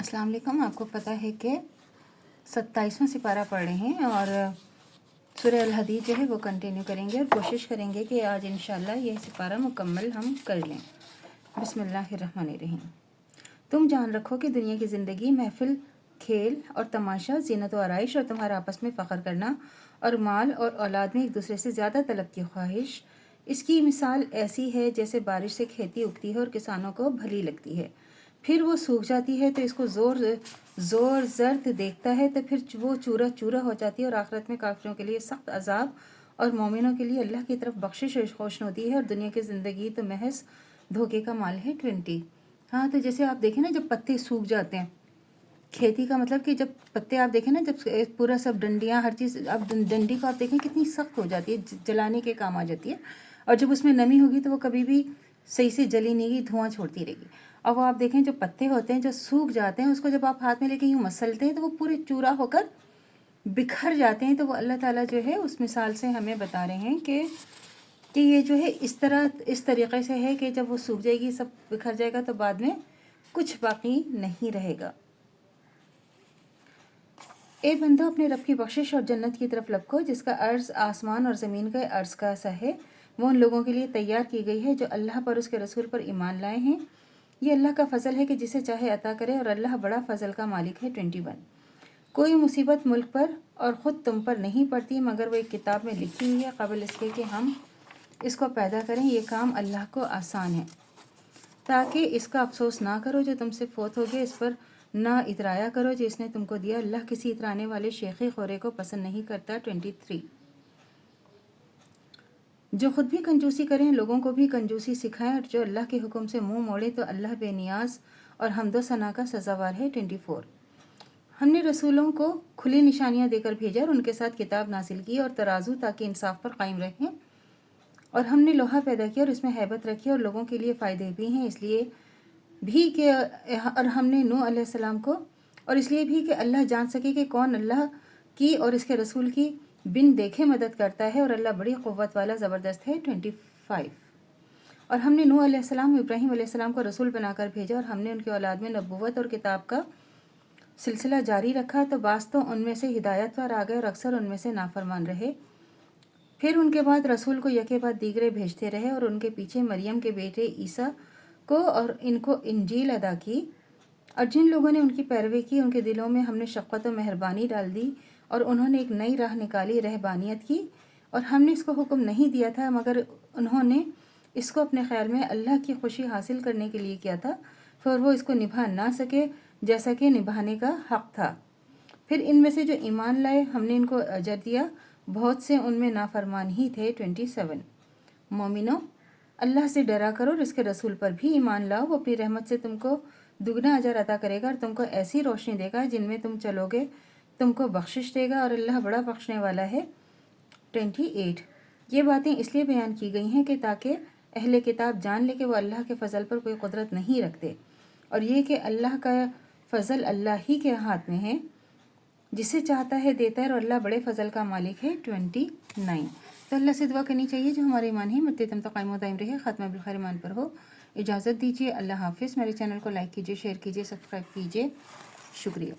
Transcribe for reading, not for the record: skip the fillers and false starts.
अस्सलाम वालेकुम। आपको पता है कि 27वां सिपारा पढ़ रहे हैं और सूरह अल हदीद जो है वो कंटिन्यू करेंगे और कोशिश करेंगे कि आज इंशाल्लाह यह सिपारा मुकम्मल हम कर लें। बिस्मिल्लाहिर्रहमानिर्रहीम। तुम जान रखो कि दुनिया की ज़िंदगी महफिल, खेल और तमाशा, ज़ीनत और आराइश और तुम्हारा आपस में फ़ख्र करना और माल और औलाद में एक दूसरे से ज़्यादा तलब की ख्वाहिश, इसकी मिसाल ऐसी है जैसे बारिश से खेती उगती है और किसानों को भली लगती है, फिर वो सूख जाती है तो इसको ज़ोर ज़र्द देखता है तो फिर वो चूरा चूरा हो जाती है और आखिरत में काफिरों के लिए सख्त अजाब और मोमिनों के लिए अल्लाह की तरफ बख्शिश और खुशनुदी है और दुनिया की ज़िंदगी तो महज धोखे का माल है। 20। हाँ, तो जैसे आप देखें ना, जब पत्ते सूख जाते हैं, खेती का मतलब कि जब पत्ते आप देखें ना, जब पूरा सब डंडियाँ हर चीज़, अब डंडी को आप देखें कितनी सख्त हो जाती है, जलाने के काम आ जाती है, और जब उसमें नमी होगी तो वो कभी भी सही से जली नहीं गई, धुआं छोड़ती रहेगी। और वो आप देखें जो पत्ते होते हैं जो सूख जाते हैं, उसको जब आप हाथ में लेके यूँ मसलते हैं तो वो पूरे चूरा होकर बिखर जाते हैं। तो वो अल्लाह ताला जो है उस मिसाल से हमें बता रहे हैं कि ये जो है इस तरीक़े से है कि जब वो सूख जाएगी, सब बिखर जाएगा, तो बाद में कुछ बाकी नहीं रहेगा। ए बंदो, अपने रब की बख्शिश और जन्नत की तरफ लपको जिसका अर्ज़ आसमान और ज़मीन का अर्ज़ का सा है। वो उन लोगों के लिए तैयार की गई है जो अल्लाह पर, उसके रसूल पर ईमान लाए हैं। ये अल्लाह का फ़ज़ल है कि जिसे चाहे अता करे और अल्लाह बड़ा फ़ज़ल का मालिक है। 21। कोई मुसीबत मुल्क पर और ख़ुद तुम पर नहीं पड़ती मगर वो एक किताब में लिखी हुई है क़ब्ल इसके कि हम इसको पैदा करें। ये काम अल्लाह को आसान है, ताकि इसका अफसोस ना करो जो तुमसे फ़ौत हो गए, इस पर ना इतराया करो जो इसने तुमको दिया। अल्लाह किसी इतराने वाले शेखी खोरे को पसंद नहीं करता। 23। जो खुद भी कंजूसी करें, लोगों को भी कंजूसी सिखाएं, और जो अल्लाह के हुक्म से मुंह मोड़े तो अल्लाह बेनियाज और हम्दो सना का सज़ावार है। 24। हमने रसूलों को खुली निशानियां देकर भेजा और उनके साथ किताब नासिल की और तराजू, ताकि इंसाफ पर कायम रहें। और हमने लोहा पैदा किया और इसमें हैबत रखी और लोगों के लिए फ़ायदे भी हैं, इसलिए भी कि और हमने नूह अलैहिस्सलाम को, और इसलिए भी कि अल्लाह जान सके कि कौन अल्लाह की और इसके रसूल की बिन देखे मदद करता है, और अल्लाह बड़ी क़ुव्वत वाला ज़बरदस्त है। 25। और हमने नूह अलैहिस्सलाम, इब्राहीम अलैहिस्सलाम को रसूल बनाकर भेजा और हमने उनकी औलाद में नबूवत और किताब का सिलसिला जारी रखा, तो बास तो उनमें से हिदायत पर आ गए और अक्सर उनमें से नाफरमान रहे। फिर उनके बाद रसूल को यके बाद दीगरे भेजते रहे और उनके पीछे मरियम के बेटे ईसा को और इनको इंजील अदा की। और जिन लोगों ने उनकी पैरवी की, उनके दिलों में हमने शफ़क़त और मेहरबानी डाल दी और उन्होंने एक नई राह निकाली, रहबानियत की। और हमने इसको हुक्म नहीं दिया था मगर उन्होंने इसको अपने ख्याल में अल्लाह की खुशी हासिल करने के लिए किया था, फिर वो इसको निभा ना सके जैसा कि निभाने का हक़ था। फिर इनमें से जो ईमान लाए हमने इनको अजर दिया, बहुत से उनमें नाफरमान ही थे। 27। मोमिनो, अल्लाह से डरा करो और इसके रसूल पर भी ईमान लाओ। वो अपनी रहमत से तुमको दुगना अजर अता करेगा और तुमको ऐसी रोशनी देगा जिनमें तुम चलोगे, तुमको बख्शिश देगा और अल्लाह बड़ा बख्शने वाला है। 28। ये बातें इसलिए बयान की गई हैं कि ताकि अहले किताब जान ले कि वो अल्लाह के फ़ज़ल पर कोई कुदरत नहीं रखते, और ये कि अल्लाह का फ़ज़ल अल्लाह ही के हाथ में है, जिसे चाहता है देता है, और अल्लाह बड़े फ़ज़ल का मालिक है। 29। तो अल्लाह से दुआ करनी चाहिए जो हमारे ईमान है मुद्दतम तो कायम दायम रहे, ख़त्म बिल खैर ईमान पर हो। इजाज़त दीजिए। अल्लाह हाफ़िज़। मेरे चैनल को लाइक कीजिए, शेयर कीजिए, सब्सक्राइब कीजिए। शुक्रिया।